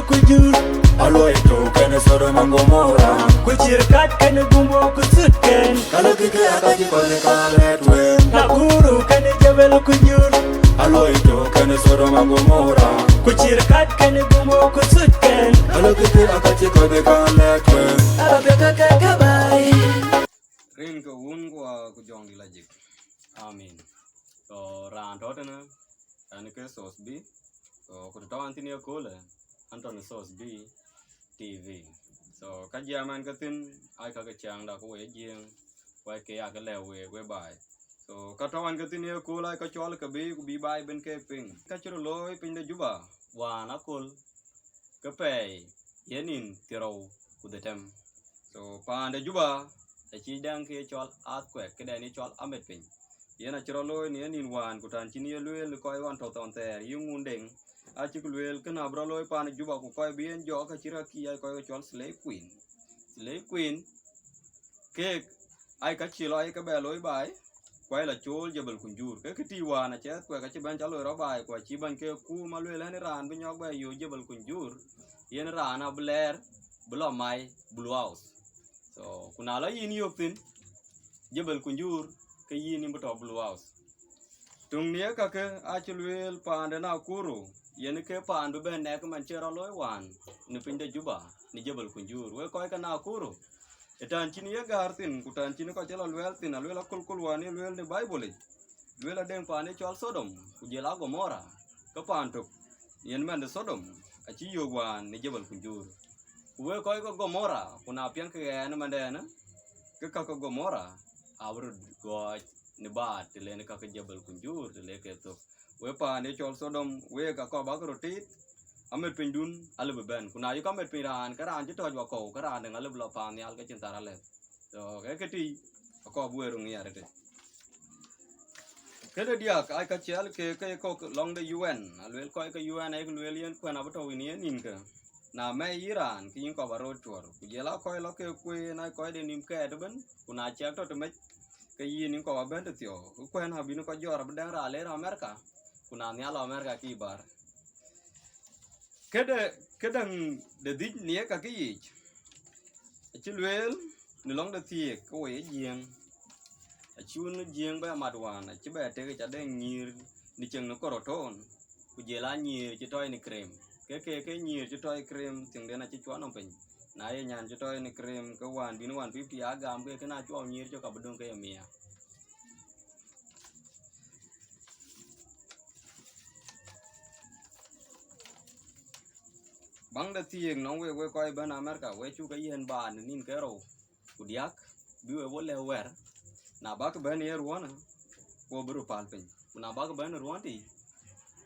kujur alo ito kene soro mangomora kuchir kat kene gumbo kusutken alo kike akaji kone kaletwe Nakuru kene jebel kujur alo ito kene soro mangomora kuchir kat kene gumbo kusutken alo kike akaji kone kaletwe alo kike kabai rin ko un ko jong di lajik amin so ran totena an ke sos bi so ko to antini ko le anton sos bi tv so ka jaman ka tin ai ka chang da ko we jing wa ke ya ka le we bai so ka to an ka tin ko lai ka chol ka bi bai ben ke ping ka chro loy ping de juba wa na kol ka pe yenin tiro ku de tem so pa de juba chỉ đang kia cho át quẹt cái đèn này cho amet pin, vậy là cho lôi này nhìn hoàn của thằng chỉ này lôi coi hoàn thầu tòn tè, yung ngun đỉnh, chỉ có lôi cái nào bro lôi pan giúp bảo coi biến gió cái chỉ ra kia coi cho slay queen, cái ai cái chỉ lôi cái bè lôi bài, quay là chỗ jebel kunjur, cái tiwa này chết quẹt cái chỉ ban trả lôi đó bài, quẹt chỉ ban kia cu mà lôi lên ran bên nhau bè yêu jebel kunjur, vậy là ran à blair, blue mai, blue house. So kuna la yin yoptin jebel kunjur ke yin imbo blue house tung nia ka ke achulwel pande na kuru yen ke pandu ben nek man chero loy wan ni pinde juba ni jebel kunjur we koy ka na kuru etan chini ya gartin kutan chini ko chelo lwel tin alwel kul wani lwel ni bible lwel den pande chol sodom kujela gomora ka pantuk yen man de sodom achi yo wan ni jebel kunjur we koi ko gomora kuna piang ke na mandena ke ka ko gomora abru go ne ba tele ne ka ke jebel kunjur tele ke to we pa ne chol sodom we ka ko ba ko rotit amet pindun ale ben kuna yu ka met piran ka ran ji to jo ko ka ran ngale bla pa ni al ke chin tarale to ke ti ko bu ru ngi arete ke de dia ka ka chel ke ko long de un alwel ko ke un ai lwel yen ko na ba to ni nin ka na me Iran ki ko baro chor ku jela ko lo ke ku na ko de nim ke de ben ku na che to me ke yin ko ba ben de tio ku na bi no ko jor ba dan ra le America ku na nya lo America ki bar ke dan de dit nie ka ki chi lwel ni long de ti ko we jing a chun jing ba madwan chi ba te ke de nyir ni cheng no koroton ku jela nyir chi toy ni krem cái nhiều cho tôi cream tiếng đến là chỉ chọn ông bình nãy nhàn cho tôi này cream cái hoàn biến hoàn phí á gam cái nào cho nhiều cho cả bên đông cái mía băng đất tiền nó về coi bên America về chú cái yên bàn nín cái rồi của diak bị về vô leo về na bác bên này ruộng à vô bự palpin na bác bên ruộng thì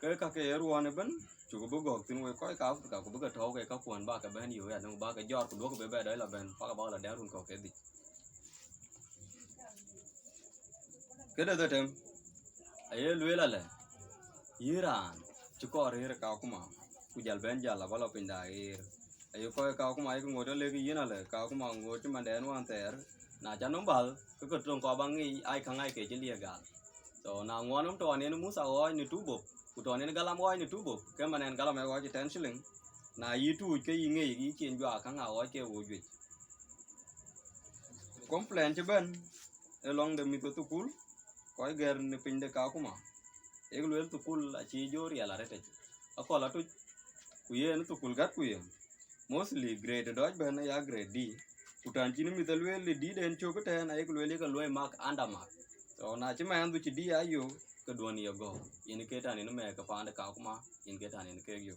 cái ruộng bên chú có bốc tin về coi cáo cả có bốc cái thau cái các quần ba cái bên nhiều vậy nó ba cái giọt của đuốc cái bên đấy là bên ba cái bao là đéo luôn có cái gì cái đó thôi em ấy lưới là Iran chú có ở đây cáo cũng mà cứ giờ bên giờ là bao lâu bên đại ấy coi cáo cũng ai cũng ngồi đó lấy cái gì nào là cáo cũng mà ngồi trên bàn đèn nó ăn tẻ nà chán nóng bờ cái cột tròn có băng nghi ai khăng ai kể trên lia gà rồi nào ngon lắm tròn này nó muốn sao oi nó tú bột kuton ni galam oi ni tubo ke manen galam oi ji 10 shilling na yitu ke yinge yi chen jwa ka nga oi ke wo jwi complain che ben along the mito tukul koi ger ni pinde ka kuma egluel tukul a chi jori ala rete akola tu kuye ni tukul gat kuye mostly grade doj ben ya grade d kutan chini mitalwel di den chokote na egluel ka loy mark under mark so na chi man du chi di ayo ke duani go in ke tani no me ka pa da ka kuma in ke tani ke yo